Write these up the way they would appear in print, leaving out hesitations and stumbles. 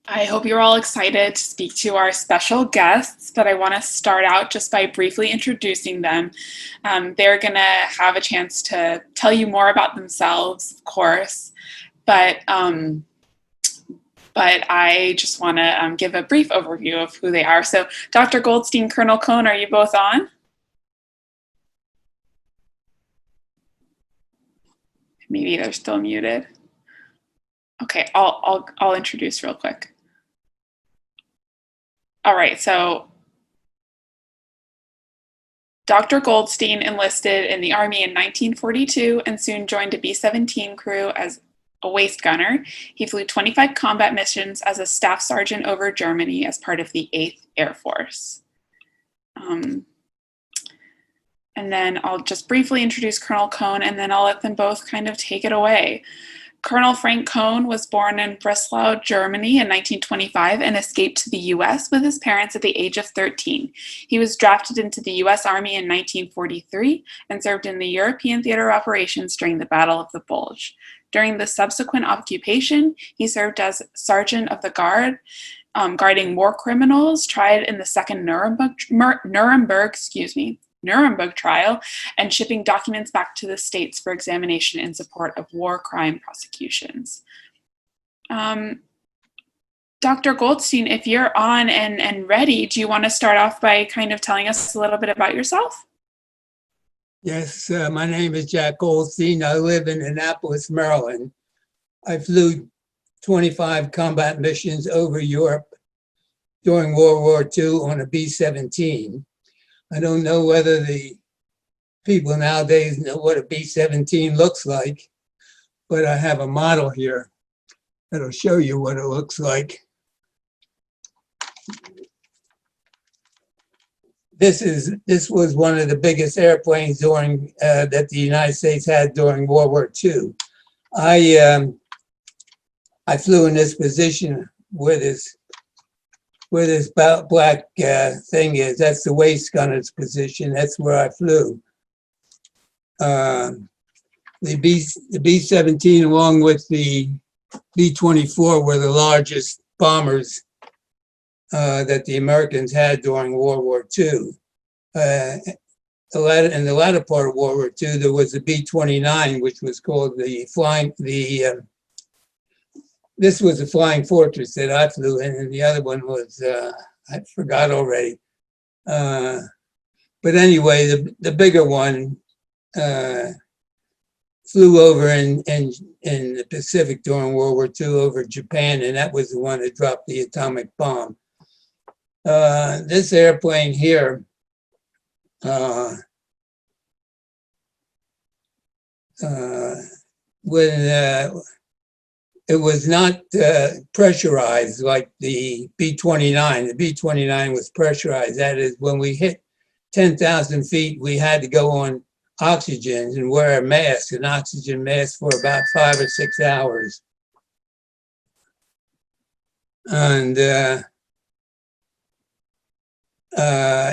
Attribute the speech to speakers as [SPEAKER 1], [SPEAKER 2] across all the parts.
[SPEAKER 1] I hope you're all excited to speak to our special guests, but I want to start out just by briefly introducing them. They're going to have a chance to tell you more about themselves, of course, but I just want to give a brief overview of who they are. So, Dr. Goldstein, Colonel Cohn, are you both on? Maybe they're still muted. Okay, I'll introduce real quick. All right, so Dr. Goldstein enlisted in the Army in 1942 and soon joined a B-17 crew as a waist gunner. He flew 25 combat missions as a staff sergeant over Germany as part of the 8th Air Force. And then I'll just briefly introduce Colonel Cohn, and then I'll let them both kind of take it away. Colonel Frank Cohn was born in Breslau, Germany in 1925 and escaped to the US with his parents at the age of 13. He was drafted into the US Army in 1943 and served in the European theater operations during the Battle of the Bulge. During the subsequent occupation, he served as Sergeant of the Guard, guarding war criminals tried in the Second Nuremberg trial, and shipping documents back to the States for examination in support of war crime prosecutions. Dr. Goldstein, if you're on and ready, do you want to start off by kind of telling us a little bit about yourself?
[SPEAKER 2] Yes, my name is Jack Goldstein. I live in Annapolis, Maryland. I flew 25 combat missions over Europe during World War II on a B-17. I don't know whether the people nowadays know what a B-17 looks like, but I have a model here that'll show you what it looks like. This was one of the biggest airplanes during that the United States had during World War II. I flew in this position where this black thing is. That's the waist gunner's position. That's where I flew. The B-17 along with the B-24 were the largest bombers that the Americans had during World War II. In the latter part of World War II, there was the B-29, which was called this was the Flying Fortress that I flew in, and the other one was, I forgot already. But anyway, the bigger one flew over in the Pacific during World War II over Japan, and that was the one that dropped the atomic bomb. This airplane here when it was not pressurized like the B-29. The B-29 was pressurized. That is, when we hit 10,000 feet, we had to go on oxygen and wear a mask, an oxygen mask, for about 5 or 6 hours. And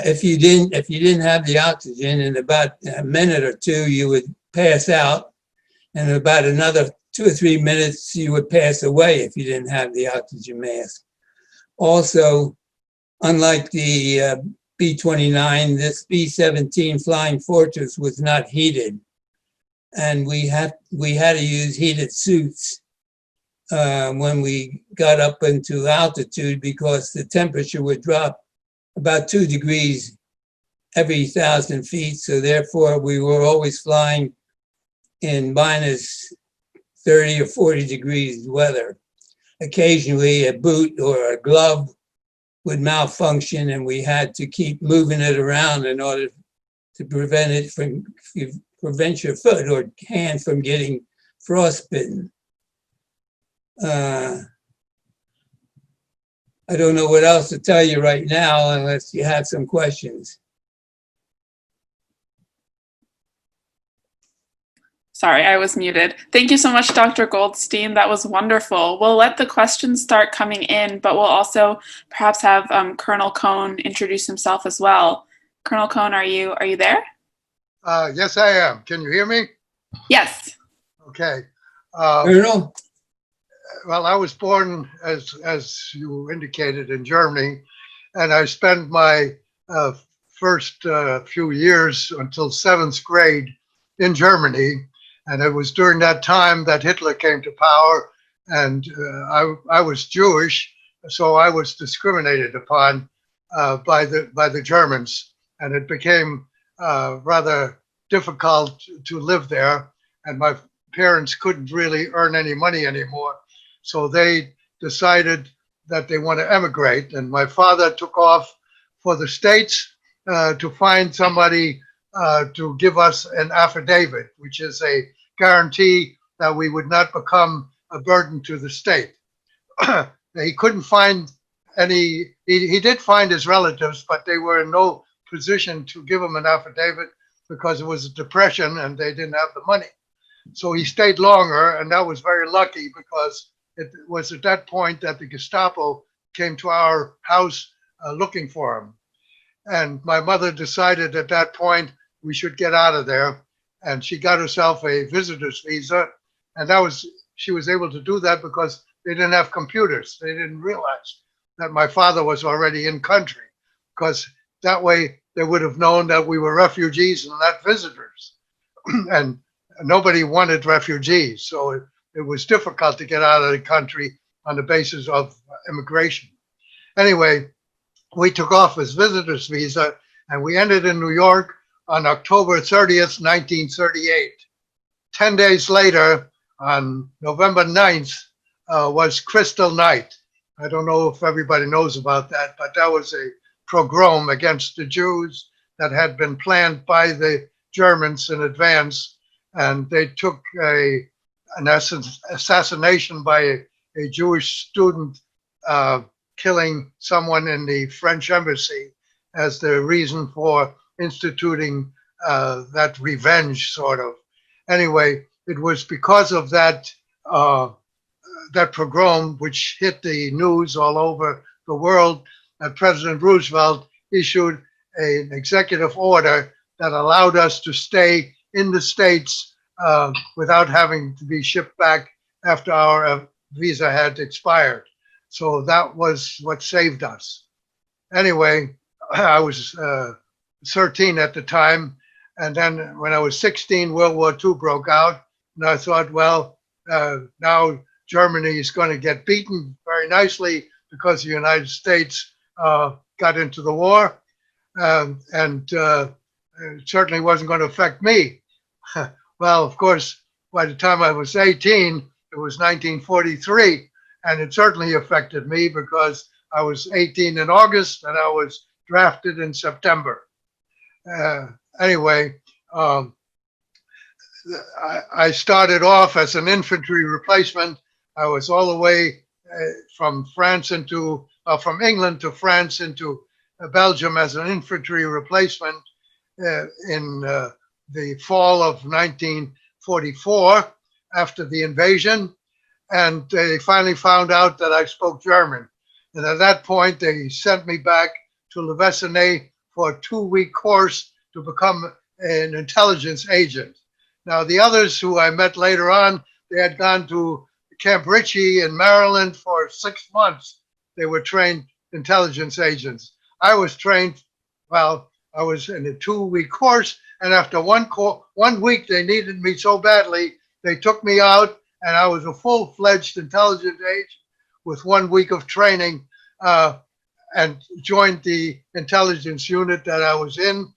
[SPEAKER 2] if you didn't have the oxygen, in about a minute or two, you would pass out, and in about another 2 or 3 minutes, you would pass away if you didn't have the oxygen mask. Also, unlike the B-29, this B-17 Flying Fortress was not heated, and we had to use heated suits when we got up into altitude, because the temperature would drop about 2 degrees every 1,000 feet. So therefore, we were always flying in minus 30 or 40 degrees weather. Occasionally a boot or a glove would malfunction, and we had to keep moving it around in order to prevent your foot or hand from getting frostbitten. I don't know what else to tell you right now unless you have some questions.
[SPEAKER 1] Sorry, I was muted. Thank you so much, Dr. Goldstein. That was wonderful. We'll let the questions start coming in, but we'll also perhaps have Colonel Cohn introduce himself as well. Colonel Cohn, are you there?
[SPEAKER 3] Yes, I am. Can you hear me?
[SPEAKER 1] Yes.
[SPEAKER 3] Okay.
[SPEAKER 2] Colonel?
[SPEAKER 3] Well, I was born, as you indicated, in Germany, and I spent my uh, first few years until seventh grade in Germany. And it was during that time that Hitler came to power, and I was Jewish, so I was discriminated upon by the Germans, and it became rather difficult to live there. And my parents couldn't really earn any money anymore, so they decided that they want to emigrate. And my father took off for the States to find somebody to give us an affidavit, which is a guarantee that we would not become a burden to the state. He couldn't find any, he did find his relatives, but they were in no position to give him an affidavit because it was a depression and they didn't have the money. So he stayed longer, and that was very lucky because it was at that point that the Gestapo came to our house looking for him. And my mother decided at that point we should get out of there. And she got herself a visitor's visa. And she was able to do that because they didn't have computers. They didn't realize that my father was already in country, because that way they would have known that we were refugees and not visitors. And nobody wanted refugees. So it was difficult to get out of the country on the basis of immigration. Anyway, we took off his visitor's visa, and we ended in New York on October 30th, 1938. 10 days later, on November 9th, was Crystal Night. I don't know if everybody knows about that, but that was a pogrom against the Jews that had been planned by the Germans in advance. And they took an assassination by a Jewish student killing someone in the French embassy as the reason for instituting that revenge, sort of. Anyway, it was because of that pogrom, which hit the news all over the world, that President Roosevelt issued an executive order that allowed us to stay in the States without having to be shipped back after our visa had expired. So that was what saved us. Anyway, I was 13 at the time. And then when I was 16, World War II broke out. And I thought, well, now Germany is going to get beaten very nicely because the United States got into the war. And it certainly wasn't going to affect me. Well, of course, by the time I was 18, it was 1943. And it certainly affected me because I was 18 in August and I was drafted in September. Anyway, I started off as an infantry replacement. I was all the way from England to France into Belgium as an infantry replacement in the fall of 1944 after the invasion. And they finally found out that I spoke German. And at that point, they sent me back to Le Vessenet for a 2-week course to become an intelligence agent. Now, the others who I met later on, they had gone to Camp Ritchie in Maryland for 6 months. They were trained intelligence agents. I was trained, well, I was in a 2-week course, and after 1 week, they needed me so badly, they took me out, and I was a full-fledged intelligence agent with 1 week of training, and joined the intelligence unit that I was in.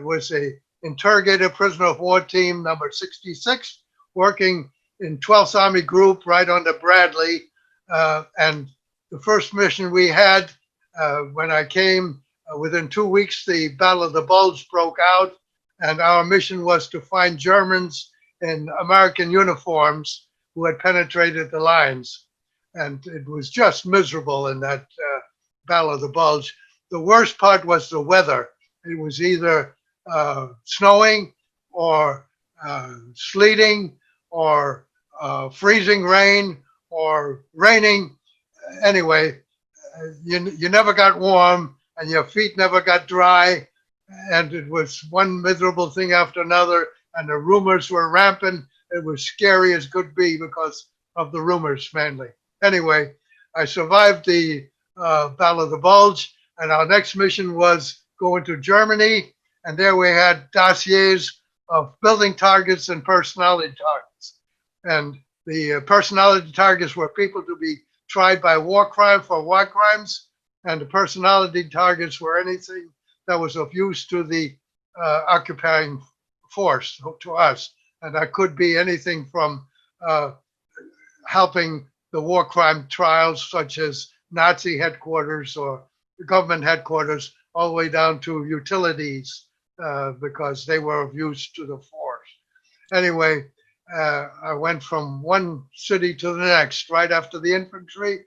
[SPEAKER 3] Was a interrogator prisoner of war team number 66, working in 12th Army Group right under Bradley. And the first mission we had when I came, within 2 weeks, the Battle of the Bulge broke out, and our mission was to find Germans in American uniforms who had penetrated the lines. And it was just miserable in that Battle of the Bulge. The worst part was the weather. It was either snowing or sleeting or freezing rain or raining. Anyway, you never got warm and your feet never got dry. And it was one miserable thing after another. And the rumors were rampant. It was scary as could be because of the rumors mainly. Anyway, I survived the Battle of the Bulge, and our next mission was go into Germany, and there we had dossiers of building targets and personality targets. And the personality targets were people to be tried by war crimes, and the personality targets were anything that was of use to the occupying force, to us. And that could be anything from helping the war crime trials, such as Nazi headquarters or government headquarters, all the way down to utilities, because they were of use to the force. Anyway, I went from one city to the next right after the infantry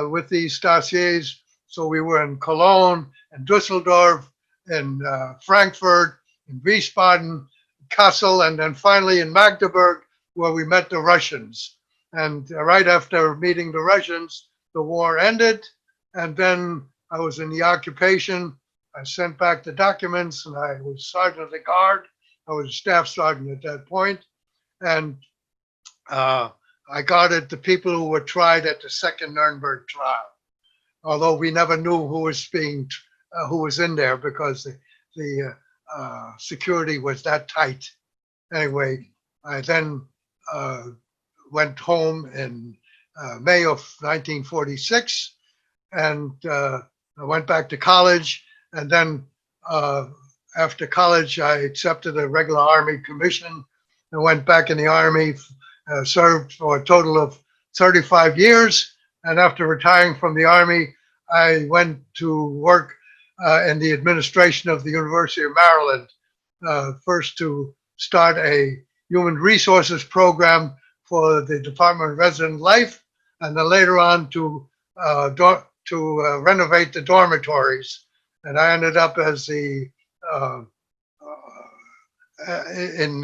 [SPEAKER 3] with these dossiers. So we were in Cologne and Dusseldorf and Frankfurt and Wiesbaden, Kassel, and then finally in Magdeburg, where we met the Russians. And right after meeting the Russians, the war ended. And then I was in the occupation. I sent back the documents, and I was sergeant of the guard. I was a staff sergeant at that point. And I guarded the people who were tried at the second Nuremberg trial, although we never knew who was in there because the security was that tight. Anyway, I then went home in May of 1946, and I went back to college. And then after college, I accepted a regular Army commission and went back in the Army, served for a total of 35 years. And after retiring from the Army, I went to work in the administration of the University of Maryland, first to start a human resources program for the Department of Resident Life, and then later on to renovate the dormitories. And I ended up as the in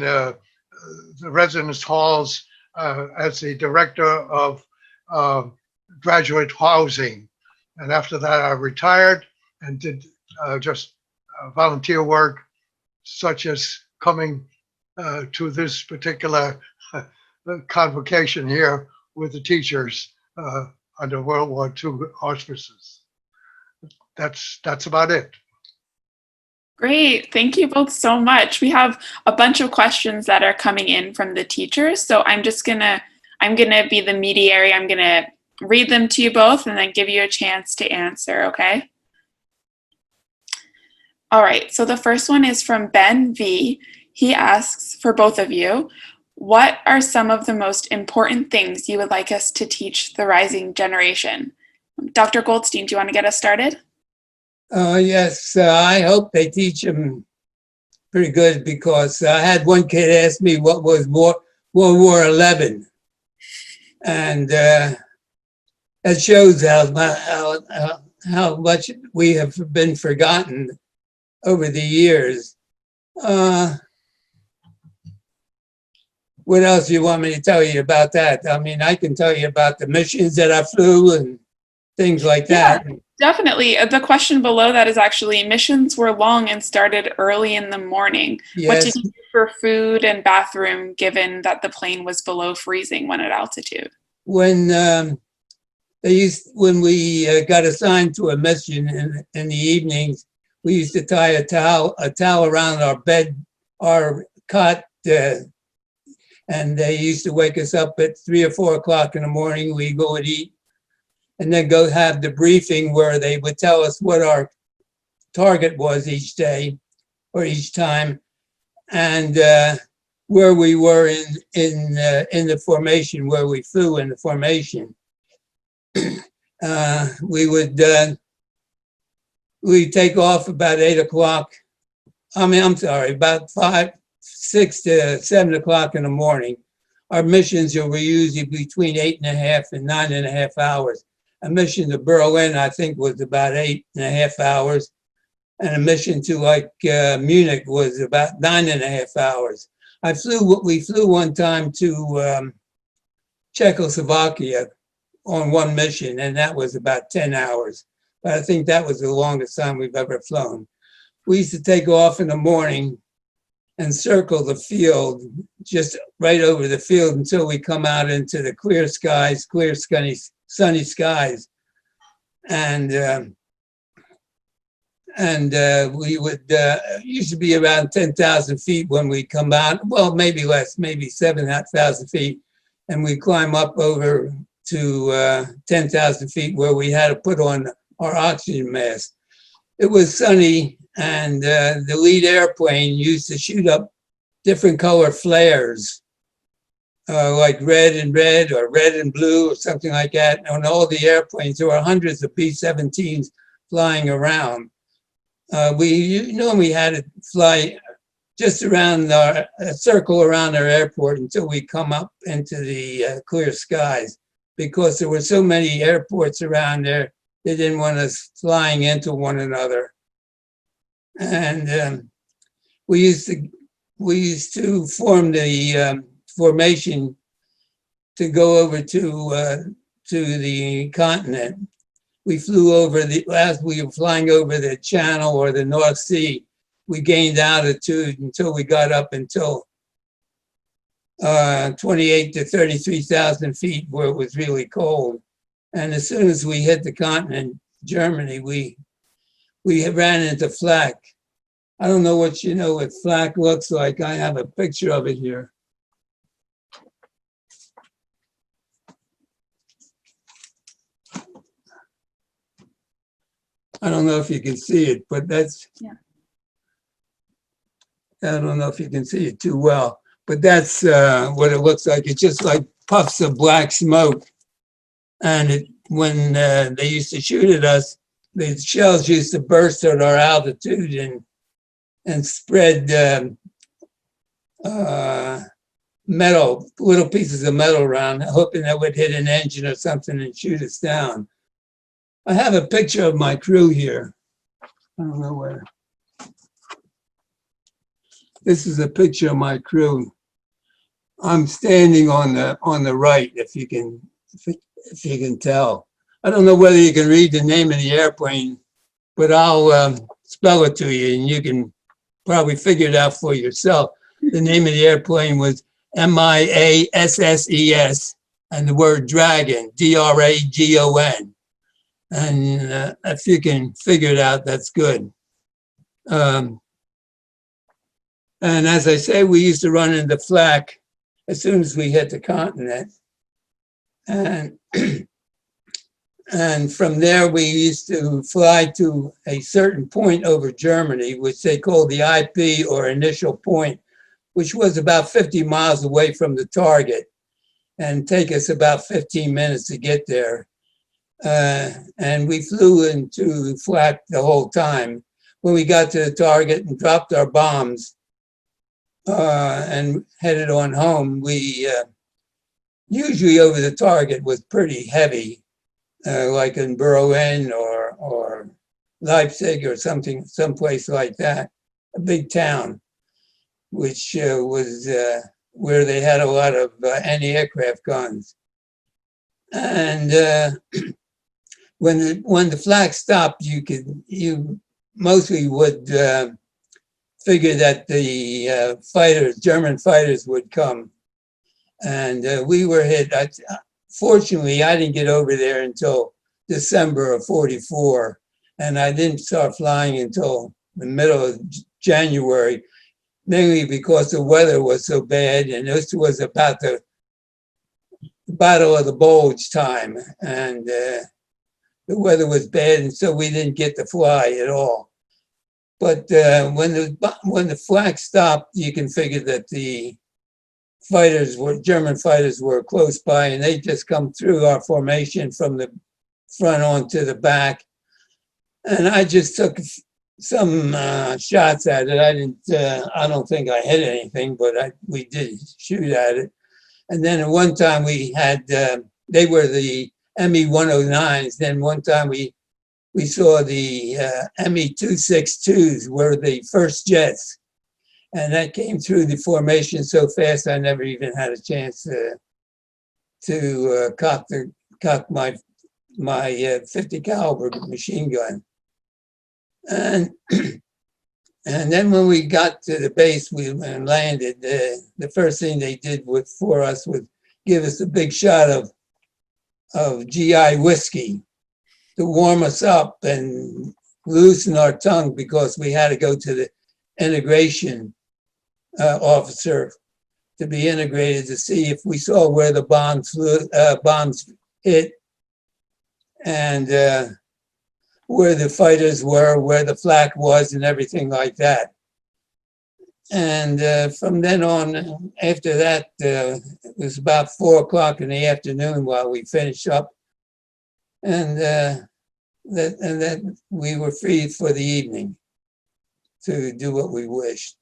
[SPEAKER 3] the residence halls as the director of graduate housing. And after that, I retired and did just volunteer work, such as coming to this particular convocation here with the teachers under World War II auspices. That's about it.
[SPEAKER 1] Great. Thank you both so much. We have a bunch of questions that are coming in from the teachers. So I'm gonna be the mediary. I'm gonna read them to you both and then give you a chance to answer, okay? All right, so the first one is from Ben V. He asks for both of you, what are some of the most important things you would like us to teach the rising generation? Dr. Goldstein, do you want to get us started?
[SPEAKER 2] Yes, I hope they teach them pretty good, because I had one kid ask me what was World War XI, and that shows how much we have been forgotten over the years. What else do you want me to tell you about that? I mean, I can tell you about the missions that I flew and things like that.
[SPEAKER 1] Yeah, definitely. The question below that is actually, missions were long and started early in the morning.
[SPEAKER 2] Yes.
[SPEAKER 1] What did you do for food and bathroom, given that the plane was below freezing when at altitude?
[SPEAKER 2] When we got assigned to a mission in the evenings, we used to tie a towel around our bed, our cot, and they used to wake us up at 3 or 4 o'clock in the morning. We go and eat, and then go have the briefing where they would tell us what our target was each day or each time, and where we were in the formation, where we flew in the formation. We'd take off about 8 o'clock. About 6 to 7 o'clock in the morning. Our missions were usually between 8.5 and 9.5 hours. A mission to Berlin, I think, was about 8.5 hours. And a mission to Munich was about 9.5 hours. We flew one time to Czechoslovakia on one mission, and that was about 10 hours. But I think that was the longest time we've ever flown. We used to take off in the morning and circle the field, just right over the field until we come out into the clear skies, clear, sunny skies. And we would used to be around 10,000 feet when we come out, well, maybe less, maybe 7,000 feet. And we climb up over to 10,000 feet where we had to put on our oxygen mask. It was sunny, and the lead airplane used to shoot up different color flares, like red and red or red and blue or something like that. On all the airplanes, there were hundreds of B-17s flying around. We normally had to fly just around a circle around our airport until we come up into the clear skies, because there were so many airports around there. They didn't want us flying into one another. And we used to form the formation to go over to the continent. We flew over we were flying over the Channel or the North Sea. We gained altitude until we got up until 28 to 33,000 feet, where it was really cold. And as soon as we hit the continent, Germany, we ran into Flak. I don't know what you know what Flak looks like. I have a picture of it here. I don't know if you can see it, but that's,
[SPEAKER 1] Yeah.
[SPEAKER 2] I don't know if you can see it too well, but that's what it looks like. It's just like puffs of black smoke. And when they used to shoot at us, the shells used to burst at our altitude and spread metal, little pieces of metal around, hoping that would hit an engine or something and shoot us down. I have a picture of my crew here. I don't know where. This is a picture of my crew. I'm standing on the right, if you can tell. I don't know whether you can read the name of the airplane, but I'll spell it to you, and you can probably figure it out for yourself. The name of the airplane was MIASSES, and the word dragon, DRAGON. And if you can figure it out, that's good. And as I say, we used to run into Flak as soon as we hit the continent. And from there, we used to fly to a certain point over Germany, which they called the IP, or initial point, which was about 50 miles away from the target, and take us about 15 minutes to get there. And we flew into Flak the whole time. When we got to the target and dropped our bombs and headed on home, we usually over the target was pretty heavy, like in Berlin or Leipzig or someplace like that, a big town, which was where they had a lot of anti-aircraft guns. And when the Flak stopped, you mostly would figure that the German fighters would come. And we were hit. Fortunately, I didn't get over there until December of '44, and I didn't start flying until the middle of January, mainly because the weather was so bad, and this was about the Battle of the Bulge time, and the weather was bad, and so we didn't get to fly at all. But when the Flak stopped, you can figure that the German fighters were close by, and they just come through our formation from the front onto the back. And I just took some shots at it. I don't think I hit anything, but we did shoot at it. And then at one time we had, they were the ME-109s. Then one time we saw the ME-262s were the first jets. And that came through the formation so fast, I never even had a chance to cock my 50 caliber machine gun. And And then when we got to the base, we landed. The first thing they did for us was give us a big shot of GI whiskey to warm us up and loosen our tongue, because we had to go to the integration officer to be integrated to see if we saw where the bombs hit, and where the fighters were, where the flak was, and everything like that. And from then on, after that, it was about 4 o'clock in the afternoon while we finished up, and then we were free for the evening to do what we wished.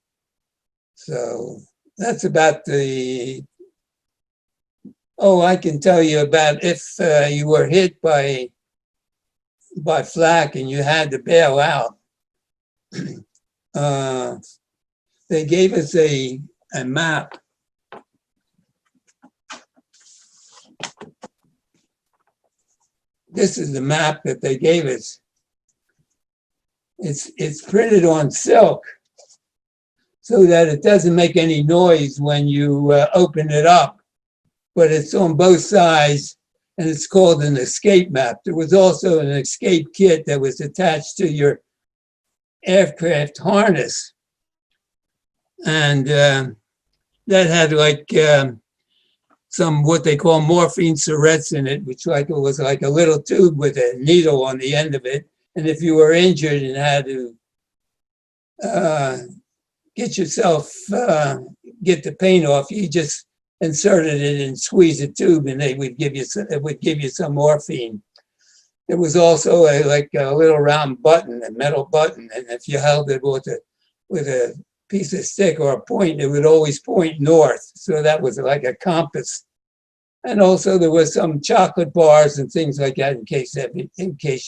[SPEAKER 2] So that's about the. Oh, I can tell you about if you were hit by flak and you had to bail out. They gave us a map. This is the map that they gave us. It's printed on silk so that it doesn't make any noise when you open it up, but it's on both sides, and it's called an escape map. There was also an escape kit that was attached to your aircraft harness, and that had like some what they call morphine syringes in it, which was like a little tube with a needle on the end of it. And if you were injured and had to get the pain off, you just inserted it and squeezed the tube, and it would give you some morphine. There was also a little round button, a metal button, and if you held it with a piece of stick or a point, it would always point north. So that was like a compass. And also there was some chocolate bars and things like that in case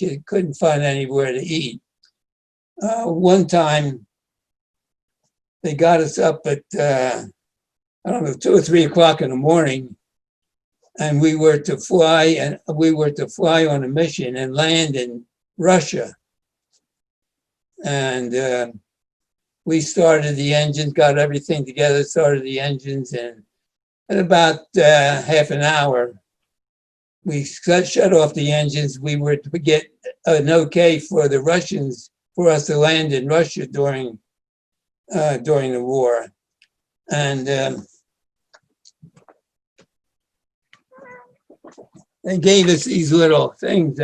[SPEAKER 2] you couldn't find anywhere to eat. One time they got us up at 2 or 3 o'clock in the morning, and we were to fly on a mission and land in Russia. And we started the engines, got everything together, started the engines, and in about half an hour, we shut off the engines. We were to get an okay for the Russians for us to land in Russia during the war. And they gave us these little things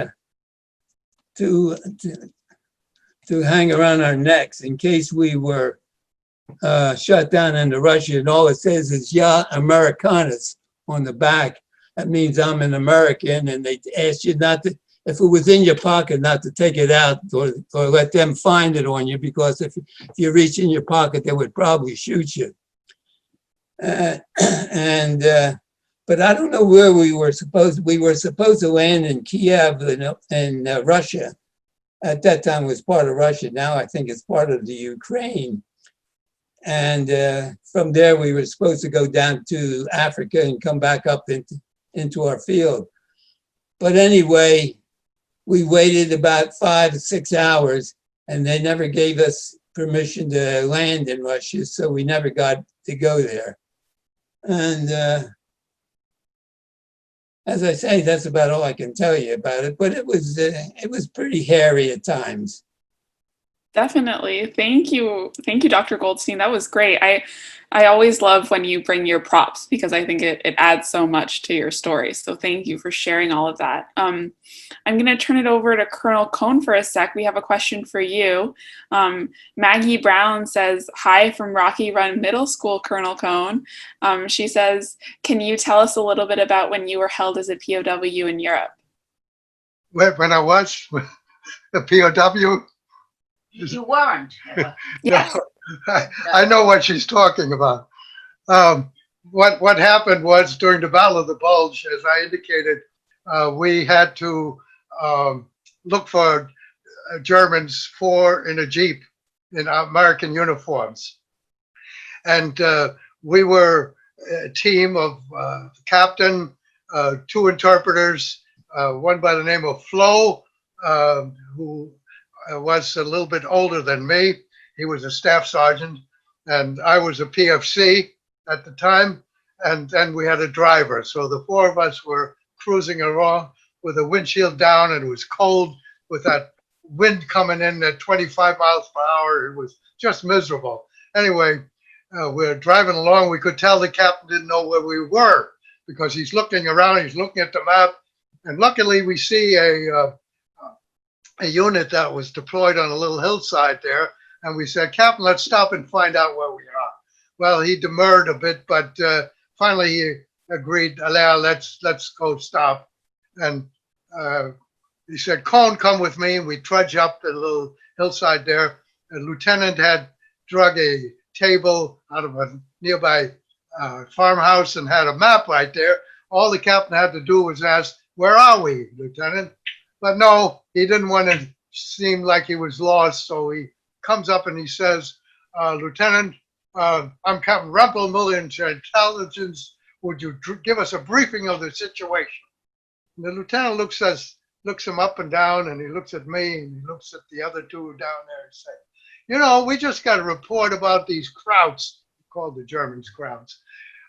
[SPEAKER 2] to hang around our necks in case we were shut down into Russia. And all it says is "Ya Americanos" on the back. That means I'm an American, and they ask you not to, if it was in your pocket, not to take it out or let them find it on you, because if you reach in your pocket, they would probably shoot you. But I don't know where we were supposed to land in Kiev in Russia. At that time it was part of Russia. Now I think it's part of the Ukraine. And from there we were supposed to go down to Africa and come back up into our field. But anyway, we waited about 5 to 6 hours, and they never gave us permission to land in Russia, so we never got to go there. And as I say, that's about all I can tell you about it. But it was pretty hairy at times.
[SPEAKER 1] Definitely. Thank you, Dr. Goldstein. That was great. I always love when you bring your props, because I think it adds so much to your story. So thank you for sharing all of that. I'm going to turn it over to Colonel Cohn for a sec. We have a question for you. Maggie Brown says, "Hi from Rocky Run Middle School, Colonel Cohn." She says, "Can you tell us a little bit about when you were held as a POW in Europe?"
[SPEAKER 3] When I was a POW?
[SPEAKER 4] You weren't.
[SPEAKER 1] Yes.
[SPEAKER 3] I know what she's talking about. What happened was during the Battle of the Bulge, as I indicated, we had to look for Germans, 4 in a Jeep in American uniforms. And we were a team of captain, 2 interpreters, one by the name of Flo, who was a little bit older than me. he was a staff sergeant, and I was a PFC at the time, and then we had a driver. So the four of us were cruising along with the windshield down, and it was cold with that wind coming in at 25 miles per hour. It was just miserable. Anyway, we're driving along. We could tell the captain didn't know where we were because he's looking around, he's looking at the map, and luckily we see a unit that was deployed on a little hillside there, and we said, Captain, let's stop and find out where we are. Well, he demurred a bit, but finally he agreed, let's go stop. And he said, Cohn, come with me. And we trudge up the little hillside there. A lieutenant had drug a table out of a nearby farmhouse and had a map right there. All the captain had to do was ask, where are we, Lieutenant? But no, he didn't want to seem like he was lost. So he comes up and he says, Lieutenant, I'm Captain Rumpelmüller, intelligence. Would you give us a briefing of the situation? And the lieutenant looks him up and down, and he looks at me, and he looks at the other two down there and says, you know, we just got a report about these Krauts, called the Germans Krauts,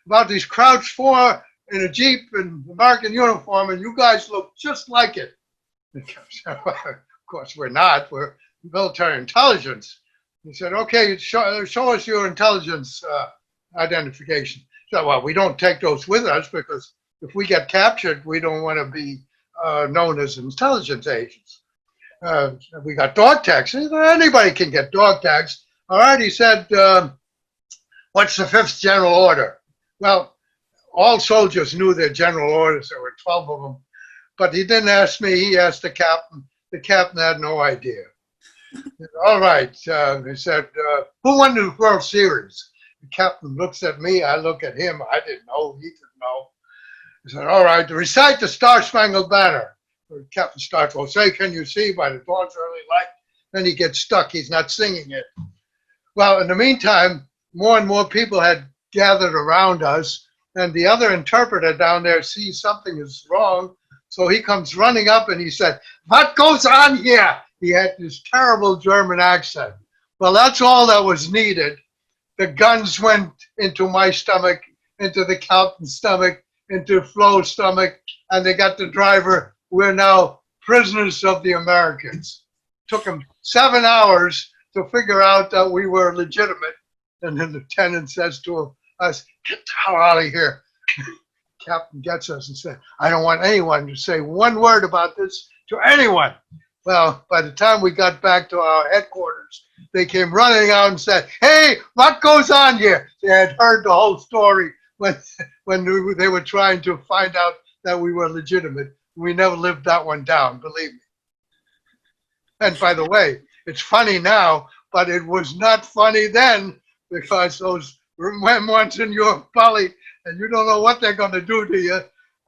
[SPEAKER 3] about these Krauts, four in a Jeep in American uniform, and you guys look just like it. Of course, we're not. We're military intelligence. He said, okay, show us your intelligence identification. So, well, we don't take those with us because if we get captured, we don't want to be known as intelligence agents. We got dog tags. Anybody can get dog tags. All right, he said, what's the 5th general order? Well, all soldiers knew their general orders. There were 12 of them. But he didn't ask me. He asked the captain. The captain had no idea. Said, all right, he said, who won the World Series? The captain looks at me. I look at him. I didn't know. He didn't know. He said, all right, recite the Star-Spangled Banner. The captain starts, well, say, can you see by the dawn's early light? Then he gets stuck. He's not singing it. Well, in the meantime, more and more people had gathered around us, and the other interpreter down there sees something is wrong. So he comes running up and he said, what goes on here? He had this terrible German accent. Well, that's all that was needed. The guns went into my stomach, into the captain's stomach, into Flo's stomach, and they got the driver. We're now prisoners of the Americans. Took them 7 hours to figure out that we were legitimate. And the lieutenant says to us, get the hell out of here. Captain gets us and said, I don't want anyone to say one word about this to anyone. Well, by the time we got back to our headquarters, they came running out and said, hey, what goes on here? They had heard the whole story when they were trying to find out that we were legitimate. We never lived that one down, believe me. And by the way, it's funny now, but it was not funny then because those men once in your belly and you don't know what they're going to do to you.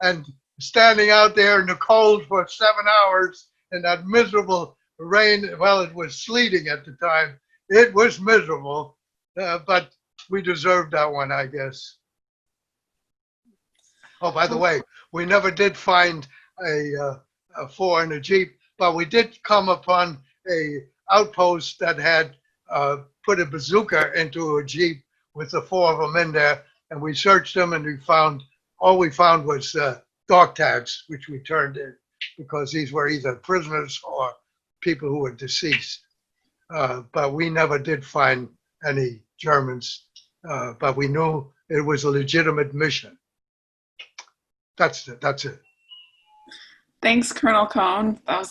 [SPEAKER 3] And standing out there in the cold for 7 hours in that miserable rain, well, it was sleeting at the time. It was miserable, but we deserved that one, I guess. Oh, by the way, we never did find a four in a Jeep, but we did come upon a outpost that had put a bazooka into a Jeep with the 4 of them in there, and we searched them, and all we found was dog tags, which we turned in because these were either prisoners or people who were deceased. But we never did find any Germans, but we knew it was a legitimate mission. That's it.
[SPEAKER 1] Thanks, Colonel Cohn.
[SPEAKER 2] I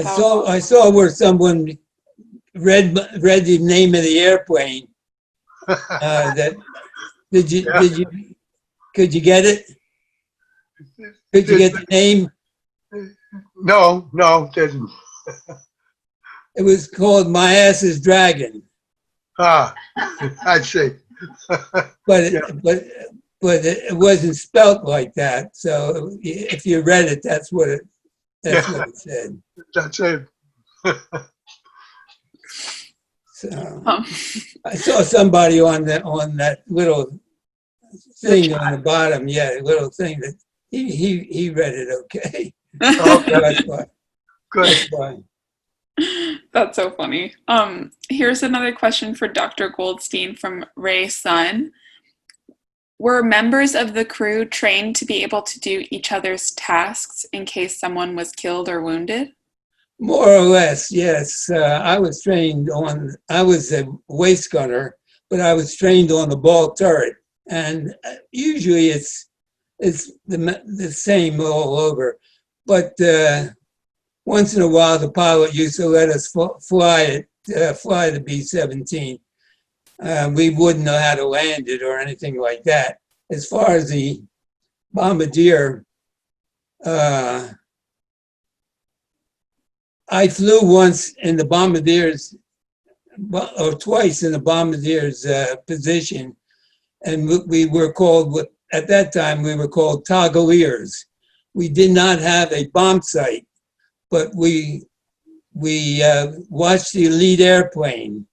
[SPEAKER 2] saw where someone read the name of the airplane. Could you get it? Could you get the name?
[SPEAKER 3] No, didn't.
[SPEAKER 2] It was called My Ass is Dragon.
[SPEAKER 3] Ah, I see.
[SPEAKER 2] But
[SPEAKER 3] Yeah.
[SPEAKER 2] it wasn't spelt like that. So if you read it, that's what it said.
[SPEAKER 3] That's it.
[SPEAKER 2] So I saw somebody on that little thing on the bottom. Yeah, little thing that he read it okay.
[SPEAKER 3] Okay.
[SPEAKER 2] That's fine.
[SPEAKER 3] Good.
[SPEAKER 2] That's fine.
[SPEAKER 1] That's so funny. Here's another question for Dr. Goldstein from Ray Sun. Were members of the crew trained to be able to do each other's tasks in case someone was killed or wounded?
[SPEAKER 2] More or less, yes. I was a waist gunner, but I was trained on the ball turret. And usually it's the same all over. But once in a while, the pilot used to let us fly the B-17. We wouldn't know how to land it or anything like that. As far as the bombardier, I flew once in the bombardier's, or twice in the bombardier's position, and we were called, at that time, we were called toggleiers. We did not have a bomb sight, but we watched the lead airplane.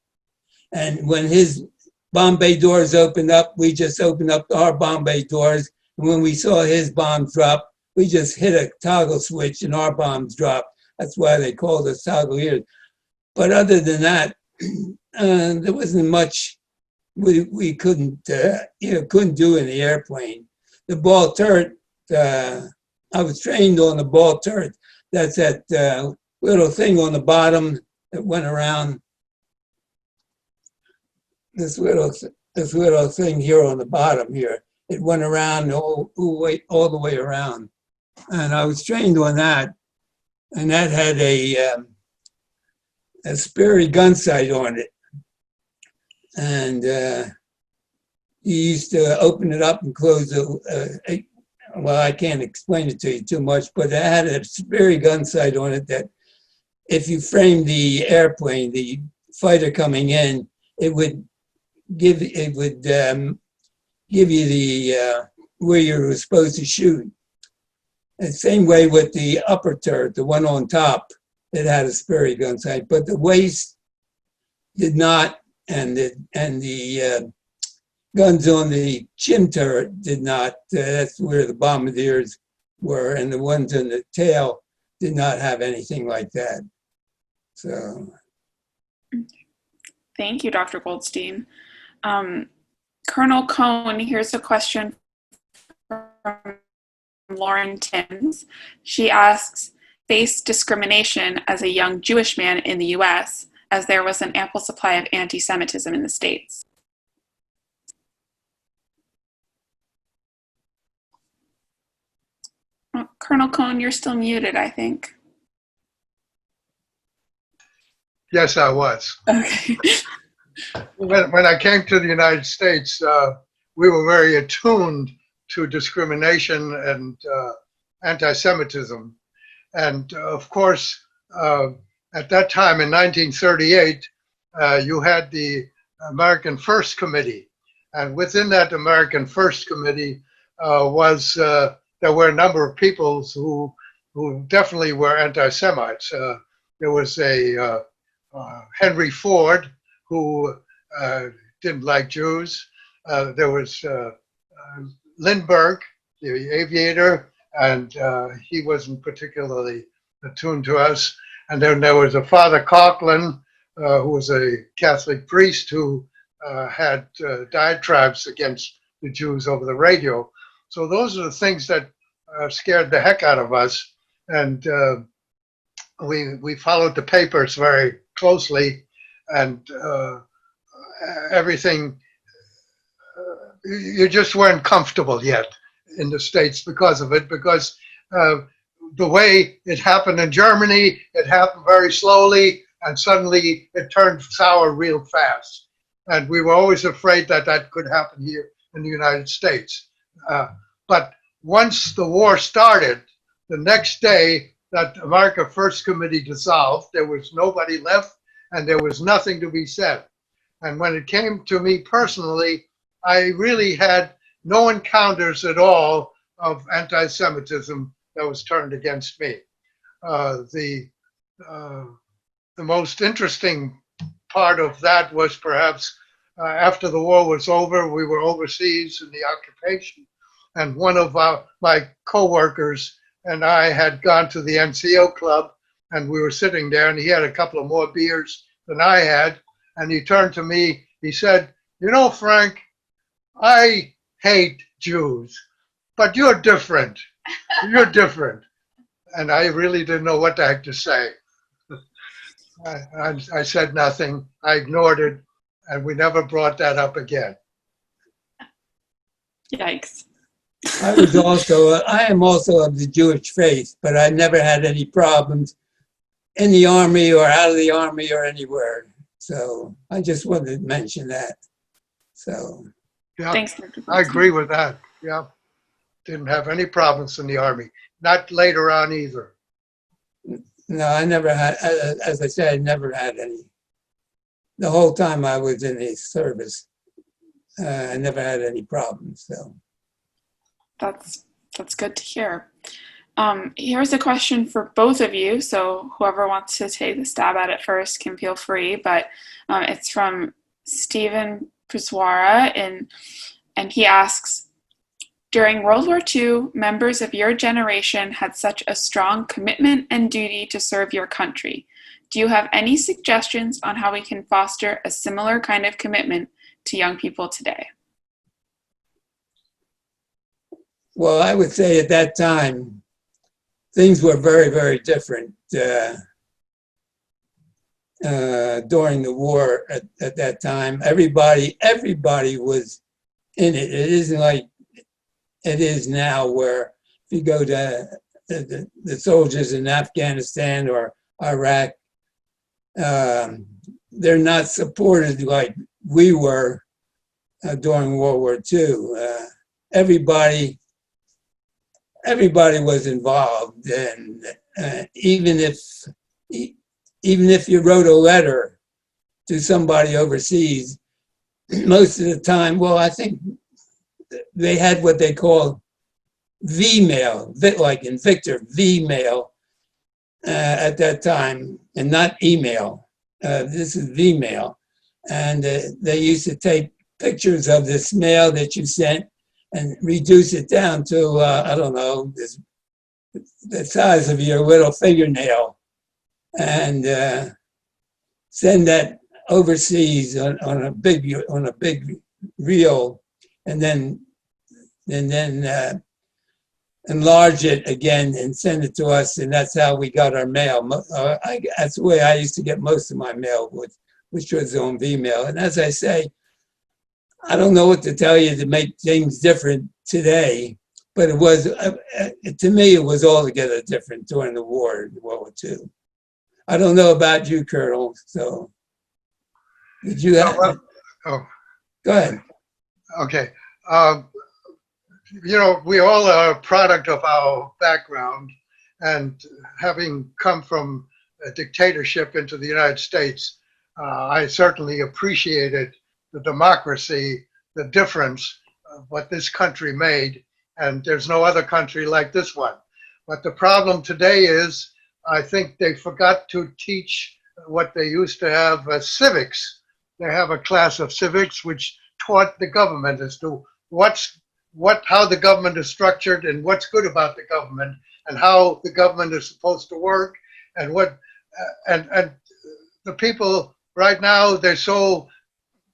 [SPEAKER 2] And when his bomb bay doors opened up, we just opened up our bomb bay doors. And when we saw his bombs drop, we just hit a toggle switch and our bombs dropped. That's why they called us toggleiers. But other than that, there wasn't much we couldn't do in the airplane. The ball turret, I was trained on the ball turret. That's that little thing on the bottom that went around. This little thing here on the bottom here. It went around all the way around, and I was trained on that. And that had a Sperry gun sight on it, and you used to open it up and close it. Well, I can't explain it to you too much, but it had a Sperry gun sight on it that if you framed the airplane, the fighter coming in, it would give you the where you were supposed to shoot. The same way with the upper turret, the one on top, it had a Sperry gun sight, but the waist did not, and the guns on the chin turret did not. That's where the bombardiers were, and the ones in the tail did not have anything like that. So,
[SPEAKER 1] thank you, Dr. Goldstein. Colonel Cohn, here's a question from Lauren Timms. She asks, faced discrimination as a young Jewish man in the US, as there was an ample supply of anti-Semitism in the States. Oh, Colonel Cohn, you're still muted, I think.
[SPEAKER 3] Yes, I was.
[SPEAKER 1] Okay.
[SPEAKER 3] When I came to the United States, we were very attuned to discrimination and anti-Semitism. And of course, at that time in 1938, you had the American First Committee. And within that American First Committee there were a number of people who definitely were anti-Semites. There was a Henry Ford, who didn't like Jews. There was Lindbergh, the aviator, and he wasn't particularly attuned to us. And then there was a Father Coughlin, who was a Catholic priest who had diatribes against the Jews over the radio. So those are the things that scared the heck out of us. And we followed the papers very closely, and everything, you just weren't comfortable yet in the States because of it, because the way it happened in Germany, it happened very slowly, and suddenly it turned sour real fast. And we were always afraid that that could happen here in the United States. But once the war started, the next day that America First Committee dissolved, there was nobody left and there was nothing to be said. And when it came to me personally, I really had no encounters at all of anti-Semitism that was turned against me. The most interesting part of that was perhaps after the war was over, we were overseas in the occupation, and one of my co-workers and I had gone to the NCO club, and we were sitting there, and he had a couple of more beers than I had, and he turned to me, he said, "You know, Frank, I hate Jews, but you're different. You're different." And I really didn't know what the heck to say. I said nothing. I ignored it, and we never brought that up again.
[SPEAKER 1] Yikes.
[SPEAKER 2] I am also of the Jewish faith, but I never had any problems in the army or out of the army or anywhere. So I just wanted to mention that. So
[SPEAKER 3] Yeah,
[SPEAKER 1] Thanks, Dr.
[SPEAKER 3] I agree with that. Yeah, didn't have any problems in the army. Not later on either.
[SPEAKER 2] no, I never had, as I said, I never had any. The whole time I was in the service, I never had any problems. So
[SPEAKER 1] That's good to hear. Here's a question for both of you. So whoever wants to take the stab at it first can feel free. But it's from Stephen Puswara, and he asks, during World War II, members of your generation had such a strong commitment and duty to serve your country. Do you have any suggestions on how we can foster a similar kind of commitment to young people today?
[SPEAKER 2] well, I would say at that time, things were very, very different during the war at that time. Everybody was in it. It isn't like it is now, where if you go to the soldiers in Afghanistan or Iraq, they're not supported like we were during World War II. Everybody was involved, and even if you wrote a letter to somebody overseas, most of the time, well, I think they had what they call V-mail, like in Victor, V-mail at that time, and not email. This is V-mail. And they used to take pictures of this mail that you sent and reduce it down to, I don't know, the size of your little fingernail, and send that overseas on a big reel, and then enlarge it again and send it to us, and that's how we got our mail. That's the way I used to get most of my mail, which was on V-mail. And as I say, I don't know what to tell you to make things different today, but it was, to me, it was altogether different during the war, World War II. I don't know about you, Colonel, so did you have,
[SPEAKER 3] Oh,
[SPEAKER 2] go ahead.
[SPEAKER 3] okay. You know, we all are a product of our background, and having come from a dictatorship into the United States, I certainly appreciated the democracy, the difference of what this country made, and there's no other country like this one. But the problem today is, I think they forgot to teach what they used to have as civics. They have a class of civics which taught the government as to how the government is structured and what's good about the government and how the government is supposed to work, and and the people right now, they're so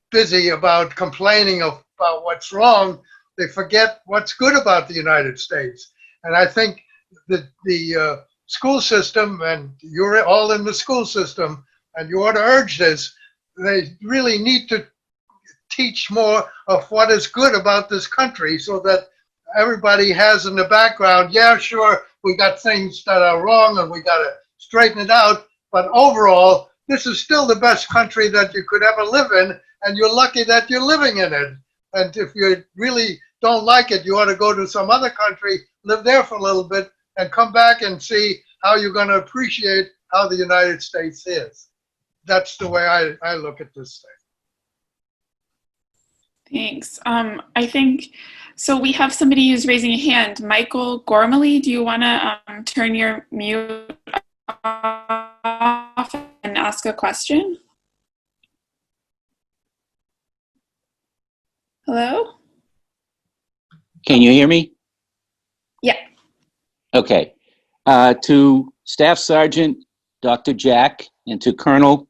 [SPEAKER 3] busy about complaining about what's wrong, they forget what's good about the United States. And I think that the school system, and you're all in the school system, and you ought to urge this, they really need to teach more of what is good about this country, so that everybody has in the background, yeah, sure, we got things that are wrong and we got to straighten it out, but overall, this is still the best country that you could ever live in, and you're lucky that you're living in it. And if you really don't like it, you ought to go to some other country, live there for a little bit, and come back and see how you're going to appreciate how the United States is. That's the way I look at this thing.
[SPEAKER 1] Thanks. I think, so we have somebody who's raising a hand. Michael Gormley, do you want to turn your mute off and ask a question? Hello?
[SPEAKER 5] Can you hear me?
[SPEAKER 1] Yeah.
[SPEAKER 5] Okay. To Staff Sergeant Dr. Jack, and to Colonel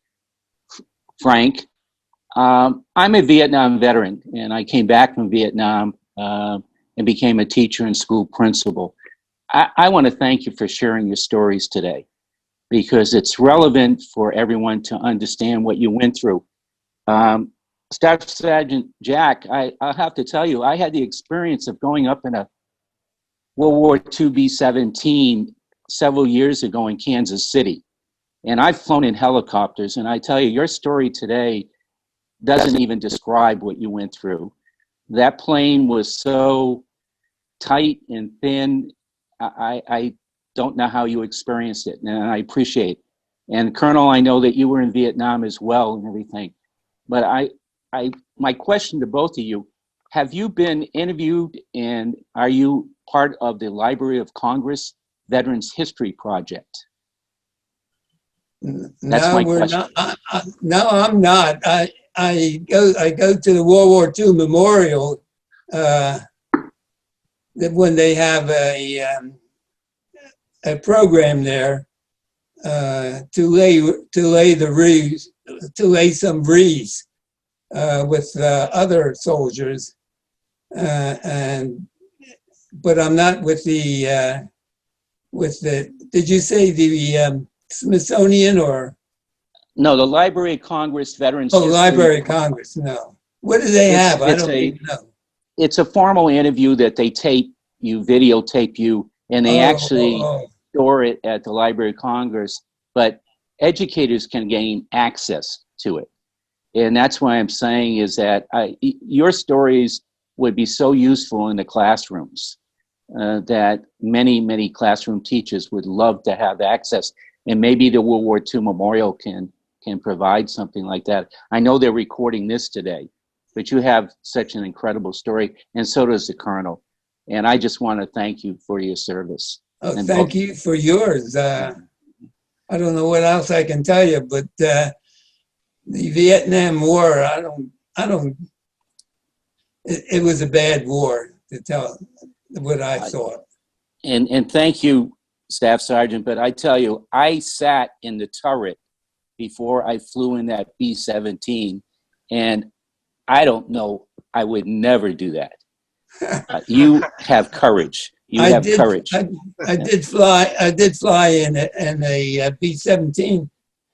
[SPEAKER 5] Frank. I'm a Vietnam veteran, and I came back from Vietnam and became a teacher and school principal. I want to thank you for sharing your stories today, because it's relevant for everyone to understand what you went through. Staff Sergeant Jack, I'll have to tell you, I had the experience of going up in a World War II B-17 several years ago in Kansas City. And I've flown in helicopters, and I tell you, your story today doesn't even describe what you went through. That plane was so tight and thin. I don't know how you experienced it, and I appreciate it. And Colonel, I know that you were in Vietnam as well and everything. But my question to both of you, have you been interviewed, and are you part of the Library of Congress Veterans History Project? That's my question.
[SPEAKER 2] No, I'm not. I go to the World War II Memorial when they have a program there to lay some wreaths with other soldiers, but I'm not with the Did you say the Smithsonian or?
[SPEAKER 5] No, the Library of Congress Veterans
[SPEAKER 2] Oh,
[SPEAKER 5] History.
[SPEAKER 2] Library of Congress, no. What do they have? I don't even know.
[SPEAKER 5] It's a formal interview that they videotape you, and they actually store it at the Library of Congress, but educators can gain access to it. And that's why I'm saying is that your stories would be so useful in the classrooms that many classroom teachers would love to have access. And maybe the World War II Memorial can provide something like that. I know they're recording this today, but you have such an incredible story, and so does the Colonel. And I just want to thank you for your service.
[SPEAKER 2] Oh, thank you for yours. I don't know what else I can tell you, but the Vietnam War, it was a bad war, to tell what I thought.
[SPEAKER 5] And thank you, Staff Sergeant, but I tell you, I sat in the turret before I flew in that B-17, and I don't know, I would never do that. You have courage. I
[SPEAKER 2] did fly in a B-17.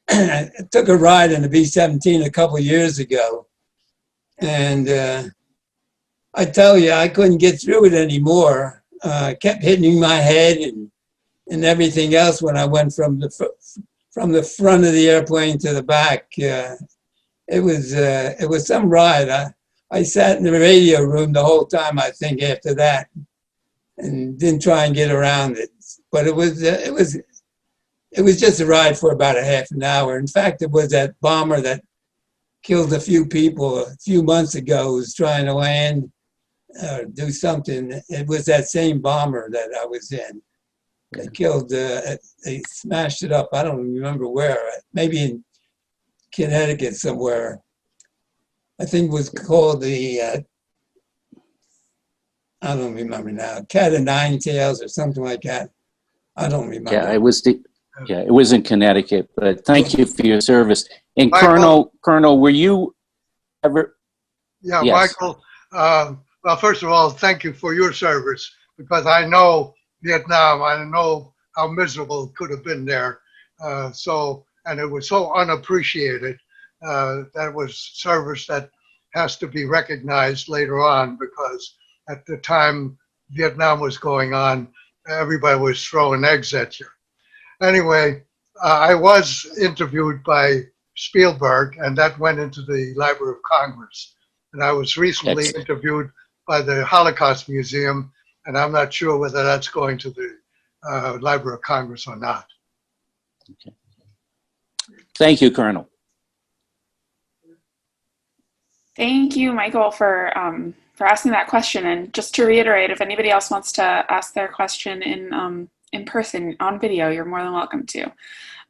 [SPEAKER 2] I took a ride in a B-17 a couple of years ago, and I tell you, I couldn't get through it anymore. I kept hitting my head and everything else when I went from the front of the airplane to the back. It was some ride. I sat in the radio room the whole time, I think, after that, and didn't try and get around it. But it was just a ride for about a half an hour. In fact, it was that bomber that killed a few people a few months ago who was trying to land or do something. It was that same bomber that I was in. They killed, they smashed it up. I don't remember where, maybe in Connecticut somewhere. I think it was called the, I don't remember now, Cat of Nine Tails or something like that. I don't remember.
[SPEAKER 5] Yeah, it was in Connecticut, but thank you for your service. And
[SPEAKER 3] Michael,
[SPEAKER 5] Colonel, were you ever?
[SPEAKER 3] Yeah,
[SPEAKER 5] Yes.
[SPEAKER 3] Michael, well, first of all, thank you for your service, because I know Vietnam, I know how miserable it could have been there. And it was so unappreciated. That was service that has to be recognized later on, because at the time Vietnam was going on, everybody was throwing eggs at you. Anyway, I was interviewed by Spielberg, and that went into the Library of Congress. And I was recently interviewed by the Holocaust Museum, and I'm not sure whether that's going to the Library of Congress or not.
[SPEAKER 5] Okay. Thank you, Colonel.
[SPEAKER 1] Thank you, Michael, for asking that question. And just to reiterate, if anybody else wants to ask their question in person on video, you're more than welcome to.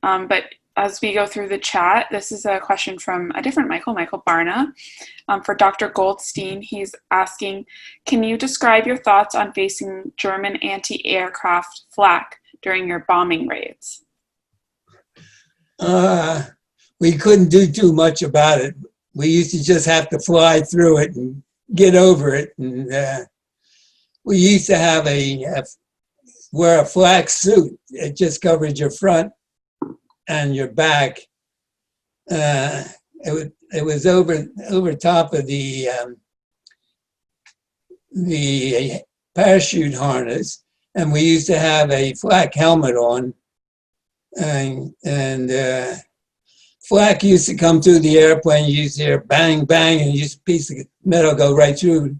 [SPEAKER 1] But as we go through the chat, this is a question from a different Michael Barna. For Dr. Goldstein, he's asking, can you describe your thoughts on facing German anti-aircraft flak during your bombing raids?
[SPEAKER 2] We couldn't do too much about it. We used to just have to fly through it and get over it. And we used to have wear a flak suit. It just covered your front and your back. It was over top of the parachute harness, and we used to have a flak helmet on, and flak used to come through the airplane. You used to hear bang, bang, and a piece of metal go right through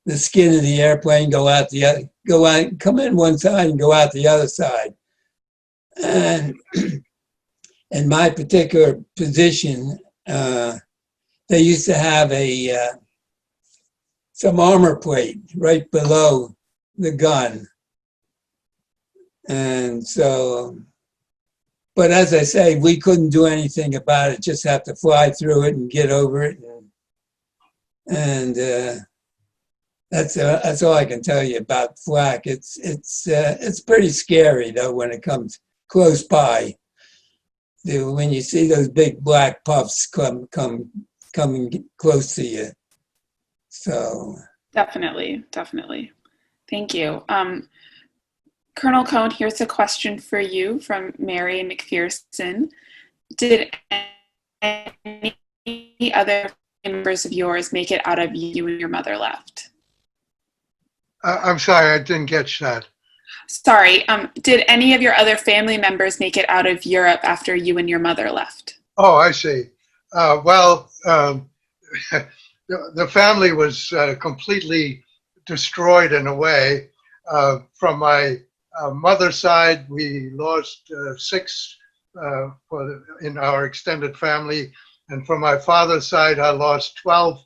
[SPEAKER 2] the skin of the airplane, come in one side and go out the other side. And in my particular position, they used to have some armor plate right below the gun. And so, but as I say, we couldn't do anything about it, just have to fly through it and get over it. And that's all I can tell you about flak. It's pretty scary though when it comes close by. When you see those big black puffs coming close to you. So
[SPEAKER 1] definitely. Thank you. Colonel Cohn, here's a question for you from Mary McPherson. Did any other members of yours make it out of you and your mother left?
[SPEAKER 3] I'm sorry, I didn't catch that.
[SPEAKER 1] Sorry, did any of your other family members make it out of Europe after you and your mother left?
[SPEAKER 3] Oh, I see. The family was completely destroyed in a way. From my mother's side, we lost 6 in our extended family. And from my father's side, I lost 12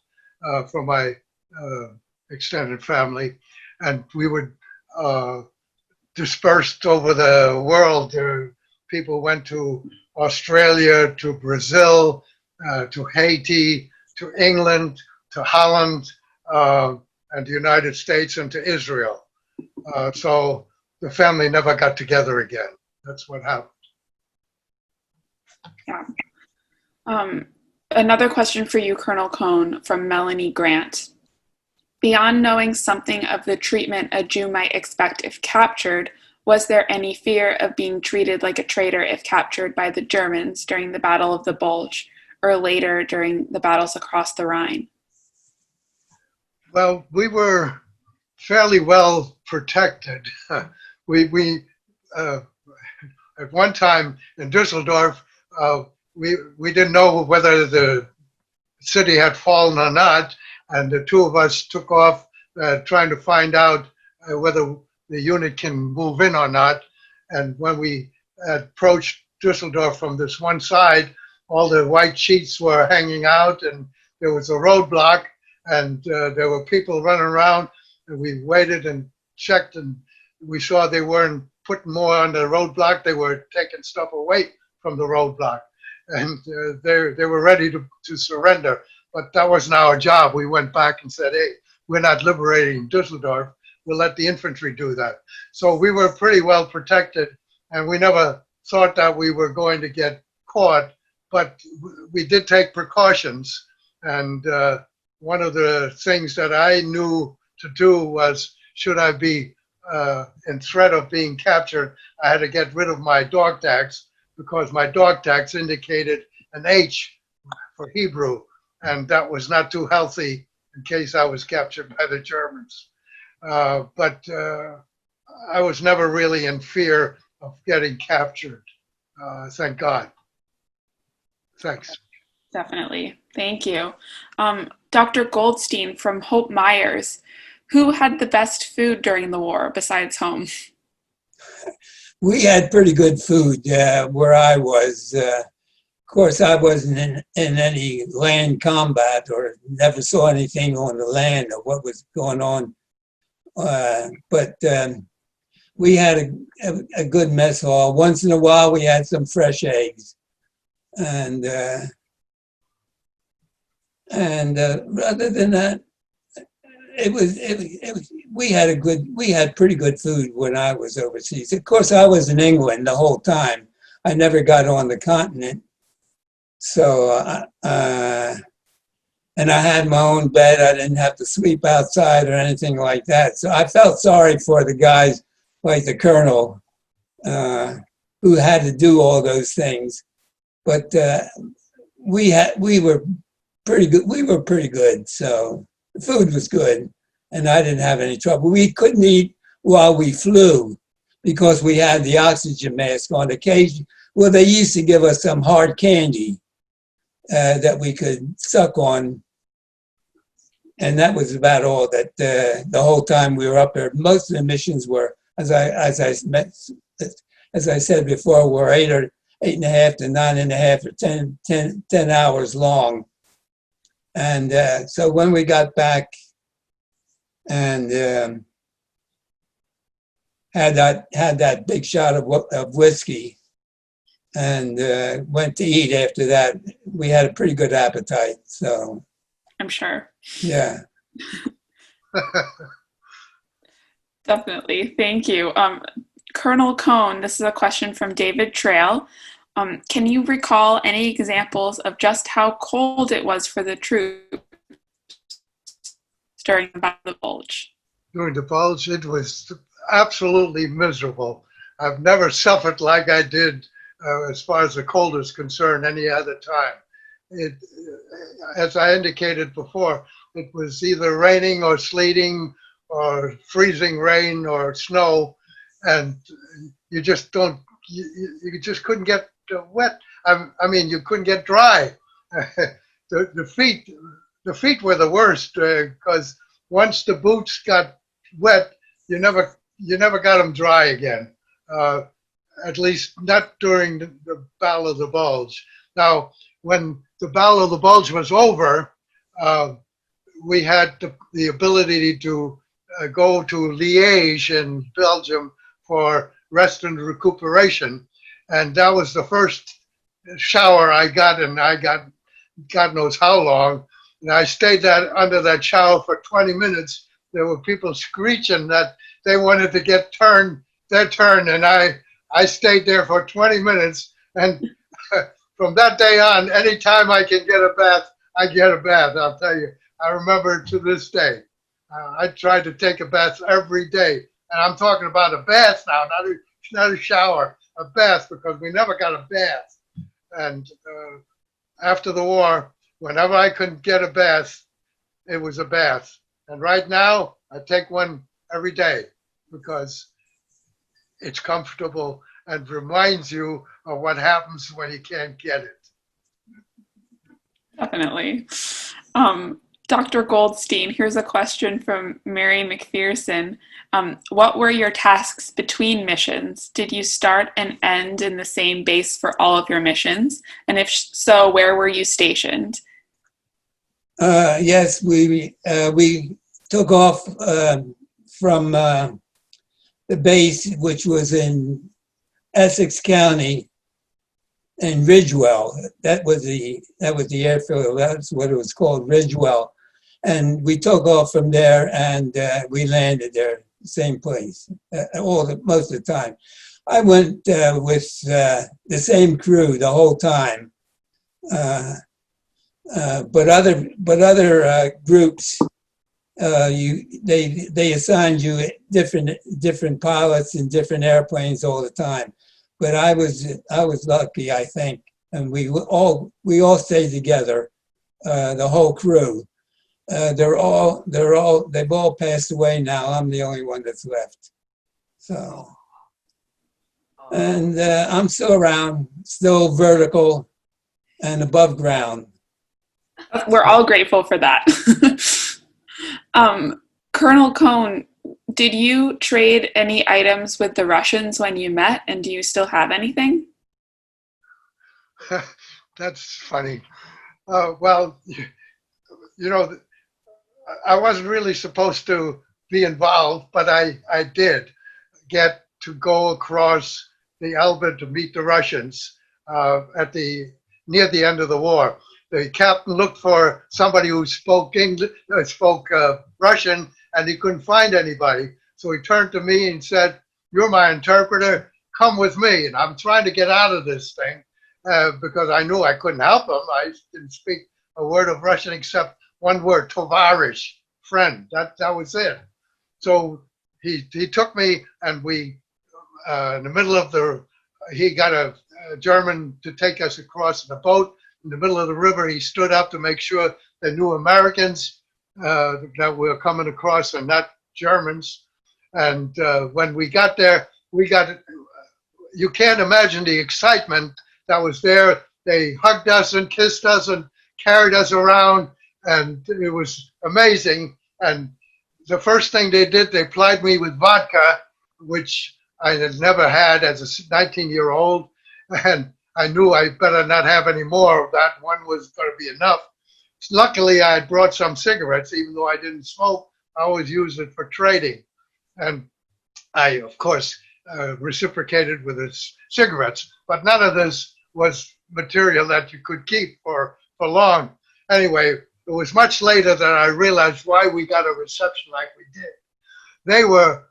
[SPEAKER 3] from my extended family. And we were dispersed over the world. People went to Australia, to Brazil, to Haiti, to England, to Holland, and the United States, and to Israel. So the family never got together again. That's what happened.
[SPEAKER 1] Yeah. Another question for you, Colonel Cohn, from Melanie Grant. Beyond knowing something of the treatment a Jew might expect if captured, was there any fear of being treated like a traitor if captured by the Germans during the Battle of the Bulge or later during the battles across the Rhine?
[SPEAKER 3] Well, we were fairly well protected. We at one time in Dusseldorf, we didn't know whether the city had fallen or not, and the 2 of us took off trying to find out whether the unit can move in or not. And when we approached Dusseldorf from this one side, all the white sheets were hanging out, and there was a roadblock, and there were people running around, and we waited and checked, and we saw they weren't putting more on the roadblock. They were taking stuff away from the roadblock, and they were ready to surrender. But that wasn't our job. We went back and said, hey, we're not liberating Dusseldorf. We'll let the infantry do that. So we were pretty well protected, and we never thought that we were going to get caught, but we did take precautions. And one of the things that I knew to do was, should I be in threat of being captured, I had to get rid of my dog tags, because my dog tags indicated an H for Hebrew, and that was not too healthy in case I was captured by the Germans. But I was never really in fear of getting captured. Thank God. Thanks.
[SPEAKER 1] Definitely. Thank you. Dr. Goldstein from Hope Myers, who had the best food during the war besides home?
[SPEAKER 2] We had pretty good food where I was. Of course, I wasn't in any land combat or never saw anything on the land of what was going on. But we had a good mess hall. Once in a while, we had some fresh eggs. And rather than that, we had pretty good food when I was overseas. Of course, I was in England the whole time. I never got on the continent. So, and I had my own bed. I didn't have to sleep outside or anything like that. So I felt sorry for the guys like the colonel who had to do all those things. But we were pretty good. We were pretty good. So the food was good, and I didn't have any trouble. We couldn't eat while we flew because we had the oxygen mask on. Occasion, well, they used to give us some hard candy that we could suck on. And that was about all that the whole time we were up there. Most of the missions were, as I said before, were 8.5 to 9.5 or 10 hours long. And so when we got back and had that big shot of whiskey and went to eat after that, we had a pretty good appetite. So
[SPEAKER 1] I'm sure.
[SPEAKER 2] Yeah.
[SPEAKER 1] Definitely. Thank you. Colonel Cohn, this is a question from David Trail. Can you recall any examples of just how cold it was for the troops during the Battle of the Bulge?
[SPEAKER 3] During the Bulge, it was absolutely miserable. I've never suffered like I did as far as the cold is concerned any other time. As I indicated before, it was either raining or sleeting or freezing rain or snow, and you just you just couldn't get wet. I mean, you couldn't get dry. the feet were the worst because once the boots got wet, you never got them dry again. At least not during the Battle of the Bulge. Now, when the Battle of the Bulge was over, we had the ability to go to Liège in Belgium for rest and recuperation. And that was the first shower I got, and I got God knows how long. And I stayed under that shower for 20 minutes. There were people screeching that they wanted to get their turn, and I stayed there for 20 minutes. And from that day on, anytime I can get a bath, I get a bath. I'll tell you, I remember to this day. I tried to take a bath every day, and I'm talking about a bath now, not a shower, a bath, because we never got a bath. And after the war, whenever I couldn't get a bath, it was a bath. And right now, I take one every day because it's comfortable and reminds you of what happens when you can't get it.
[SPEAKER 1] Definitely. Dr. Goldstein, here's a question from Mary McPherson. What were your tasks between missions? Did you start and end in the same base for all of your missions? And if so, where were you stationed?
[SPEAKER 2] Yes, we took off from the base, which was in Essex County in Ridgewell. That was the airfield. That's what it was called, Ridgewell. And we took off from there, and we landed there, same place, most of the time. I went with the same crew the whole time, but other groups, they assigned you different pilots and different airplanes all the time. But I was lucky, I think, and we all stayed together, the whole crew. They've all passed away now. I'm the only one that's left. So, and I'm still around, still vertical and above ground.
[SPEAKER 1] We're all grateful for that. Colonel Cohn, did you trade any items with the Russians when you met, and do you still have anything?
[SPEAKER 3] That's funny. Well, you know, I wasn't really supposed to be involved, but I did get to go across the Elbe to meet the Russians near the end of the war. The captain looked for somebody who spoke Russian, and he couldn't find anybody. So he turned to me and said, "You're my interpreter. come with me. And I'm trying to get out of this thing because I knew I couldn't help him. I didn't speak a word of Russian except one word, tovarish, friend. That was it. So he took me, and we, in the middle of he got a German to take us across in a boat. In the middle of the river, he stood up to make sure they knew Americans that were coming across and not Germans. And when we got there, you can't imagine the excitement that was there. They hugged us and kissed us and carried us around, and it was amazing. And the first thing they did, they plied me with vodka, which I had never had as a 19-year-old. And I knew I better not have any more of that. One was going to be enough. Luckily, I had brought some cigarettes, even though I didn't smoke. I always used it for trading. And I, of course, reciprocated with the cigarettes. But none of this was material that you could keep for long. Anyway, it was much later that I realized why we got a reception like we did. They were,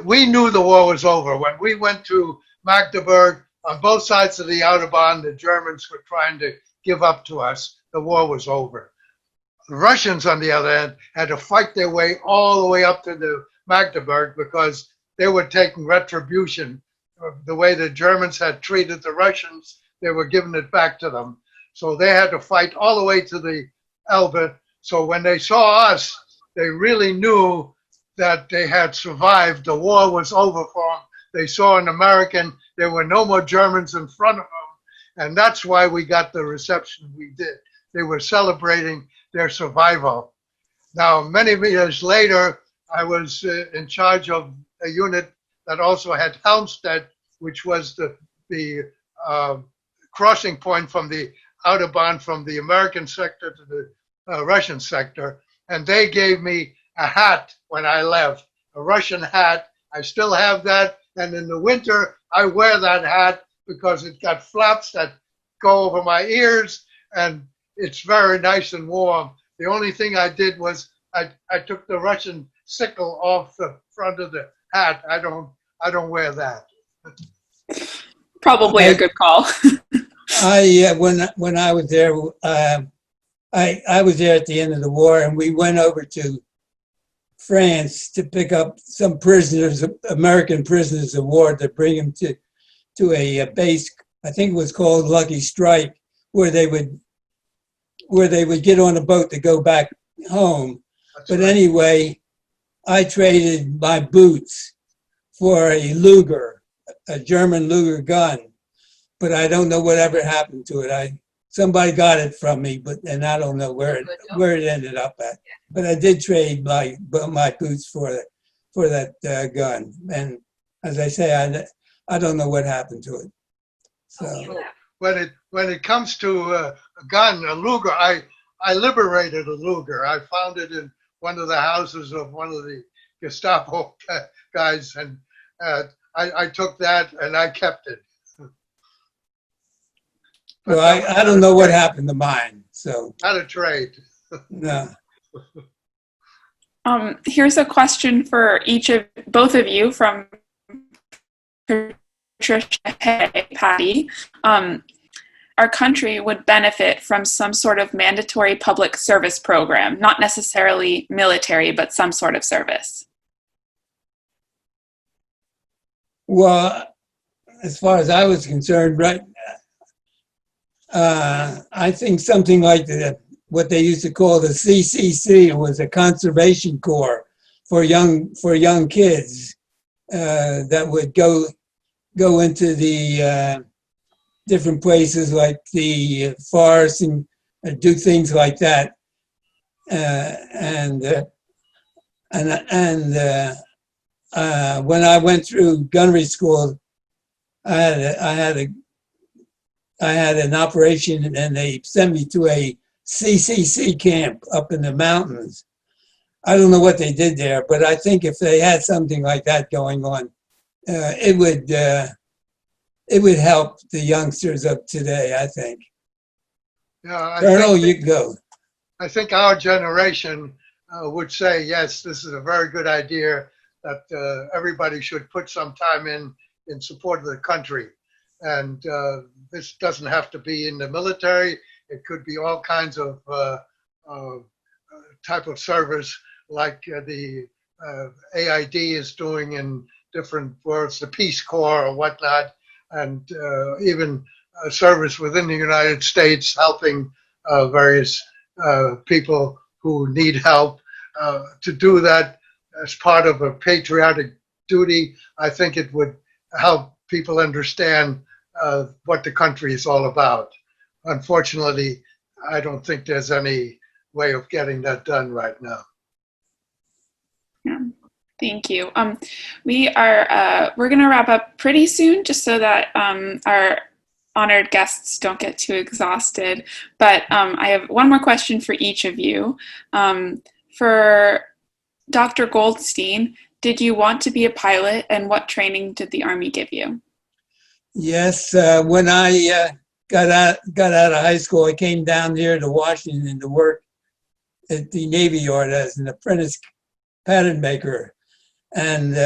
[SPEAKER 3] we knew the war was over. When we went to Magdeburg, on both sides of the Autobahn, the Germans were trying to give up to us. The war was over. The Russians, on the other hand, had to fight their way all the way up to the Magdeburg because they were taking retribution. The way the Germans had treated the Russians, they were giving it back to them. So they had to fight all the way to the Elbe. So when they saw us, they really knew that they had survived. The war was over for them. They saw an American. There were no more Germans in front of them. And that's why we got the reception we did. They were celebrating their survival. Now, many years later, I was in charge of a unit that also had Helmstedt, which was the crossing point from the Autobahn from the American sector to the Russian sector. And they gave me a hat when I left, a Russian hat. I still have that. And in the winter, I wear that hat because it's got flaps that go over my ears, and it's very nice and warm. The only thing I did was I took the Russian sickle off the front of the hat. I don't wear that.
[SPEAKER 1] Probably a good call.
[SPEAKER 2] When I was there, I was there at the end of the war, and we went over to France to pick up some prisoners, American prisoners of war, to bring them to a base. I think it was called Lucky Strike, where they would get on a boat to go back home. But anyway, I traded my boots for a Luger, a German Luger gun, but I don't know whatever happened to it. Somebody got it from me, and I don't know where it ended up at. But I did trade my boots for that gun, and as I say, I don't know what happened to it. So
[SPEAKER 3] when it comes to a gun, a Luger, I liberated a Luger. I found it in one of the houses of one of the Gestapo guys, and I took that and I kept it.
[SPEAKER 2] Well, I don't know what happened to mine. So
[SPEAKER 3] not a trade.
[SPEAKER 2] No.
[SPEAKER 1] Here's a question for both of you from Patricia Hay, Patty. Our country would benefit from some sort of mandatory public service program, not necessarily military, but some sort of service.
[SPEAKER 2] Well, as far as I was concerned, right, I think something like what they used to call the CCC was a conservation corps for young kids that would go into the different places like the forest and do things like that. When I went through gunnery school, I had an operation, and they sent me to a CCC camp up in the mountains. I don't know what they did there, but I think if they had something like that going on, it would help the youngsters of today, I think.
[SPEAKER 3] Yeah,
[SPEAKER 2] Colonel, you can go.
[SPEAKER 3] I think our generation would say, yes, this is a very good idea. that everybody should put some time in support of the country. And this doesn't have to be in the military. It could be all kinds of type of service like the AID is doing in different worlds, the Peace Corps or whatnot, and even service within the United States helping various people who need help. To do that as part of a patriotic duty, I think it would help people understand what the country is all about. Unfortunately, I don't think there's any way of getting that done right now.
[SPEAKER 1] Yeah. Thank you. We're going to wrap up pretty soon, just so that our honored guests don't get too exhausted. But I have one more question for each of you. For Dr. Goldstein, did you want to be a pilot, and what training did the Army give you?
[SPEAKER 2] Yes, when I got out of high school, I came down here to Washington to work at the Navy Yard as an apprentice pattern maker. And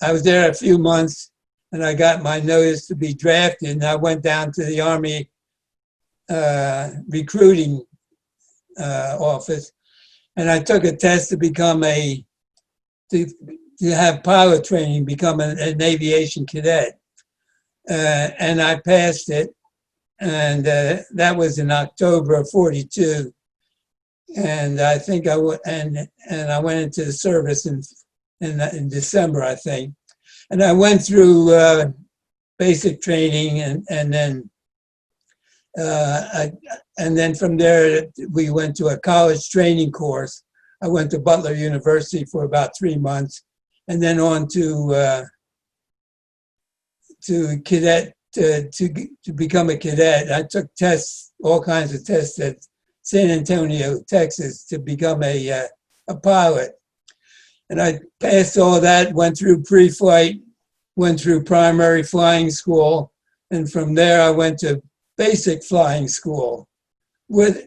[SPEAKER 2] I was there a few months, and I got my notice to be drafted, and I went down to the Army recruiting office, and I took a test to become to have pilot training, become an aviation cadet. And I passed it, and that was in October of '42. And I think I went into the service in December, I think. And I went through basic training, and then from there we went to a college training course. I went to Butler University for about 3 months, and then on to cadet to become a cadet. I took tests, all kinds of tests at San Antonio, Texas, to become a pilot. And I passed all that, went through pre-flight, went through primary flying school, and from there I went to basic flying school.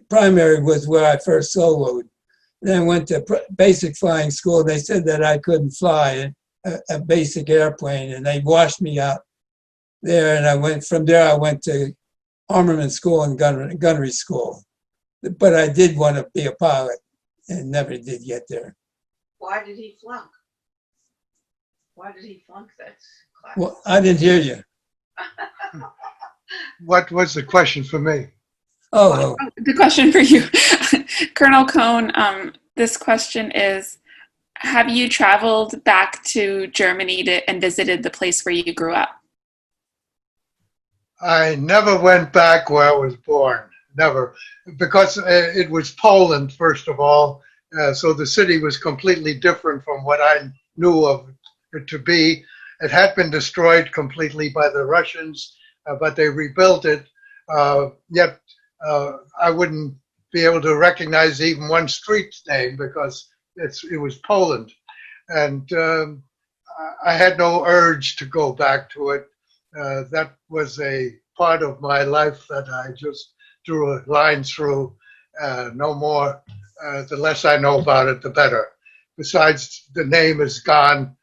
[SPEAKER 2] Primary was where I first soloed. Then I went to basic flying school. They said that I couldn't fly a basic airplane, and they washed me out there. And from there I went to armament school and gunnery school. But I did want to be a pilot and never did get there.
[SPEAKER 4] Why did he flunk? Why did he flunk that class?
[SPEAKER 2] Well, I didn't hear you.
[SPEAKER 3] What was the question for me?
[SPEAKER 2] Oh,
[SPEAKER 1] The question for you, Colonel Cohn, this question is, have you traveled back to Germany and visited the place where you grew up?
[SPEAKER 3] I never went back where I was born, never, because it was Poland, first of all. So the city was completely different from what I knew of it to be. It had been destroyed completely by the Russians, but they rebuilt it. Yet I wouldn't be able to recognize even one street's name because it was Poland. And I had no urge to go back to it. That was a part of my life that I just drew a line through. No more. The less I know about it, the better. Besides, the name is gone.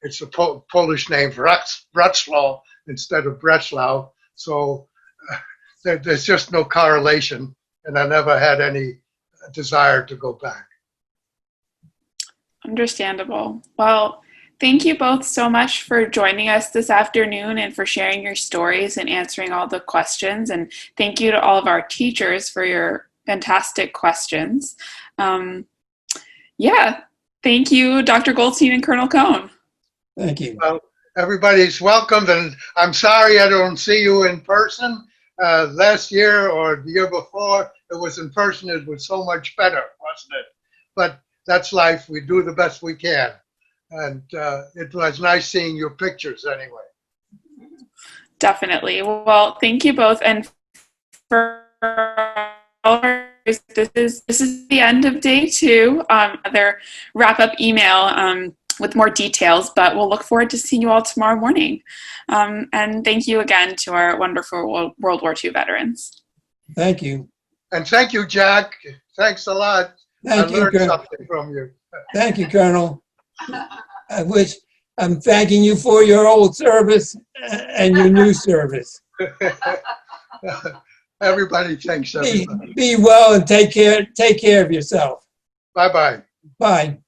[SPEAKER 3] It's a Polish name, Wrocław, instead of Breslau. So there's just no correlation, and I never had any desire to go back.
[SPEAKER 1] Understandable. Well, thank you both so much for joining us this afternoon and for sharing your stories and answering all the questions. And thank you to all of our teachers for your fantastic questions. Thank you, Dr. Goldstein and Colonel Cohn.
[SPEAKER 2] thank you.
[SPEAKER 3] Well, everybody's welcome, and I'm sorry I don't see you in person. Last year or the year before, it was in person. It was so much better, wasn't it? But that's life. We do the best we can. And it was nice seeing your pictures anyway.
[SPEAKER 1] Definitely. Well, thank you both. And for this is the end of day 2. Another wrap-up email with more details, but we'll look forward to seeing you all tomorrow morning. And thank you again to our wonderful World War II veterans.
[SPEAKER 2] Thank you.
[SPEAKER 3] And thank you, Jack. Thanks a lot.
[SPEAKER 2] Thank
[SPEAKER 3] I
[SPEAKER 2] you,
[SPEAKER 3] learned
[SPEAKER 2] Colonel.
[SPEAKER 3] something from you.
[SPEAKER 2] Thank you, Colonel. which I'm thanking you for your old service and your new service.
[SPEAKER 3] Everybody thanks everybody.
[SPEAKER 2] Be well and take care of yourself.
[SPEAKER 3] Bye-bye.
[SPEAKER 2] Bye.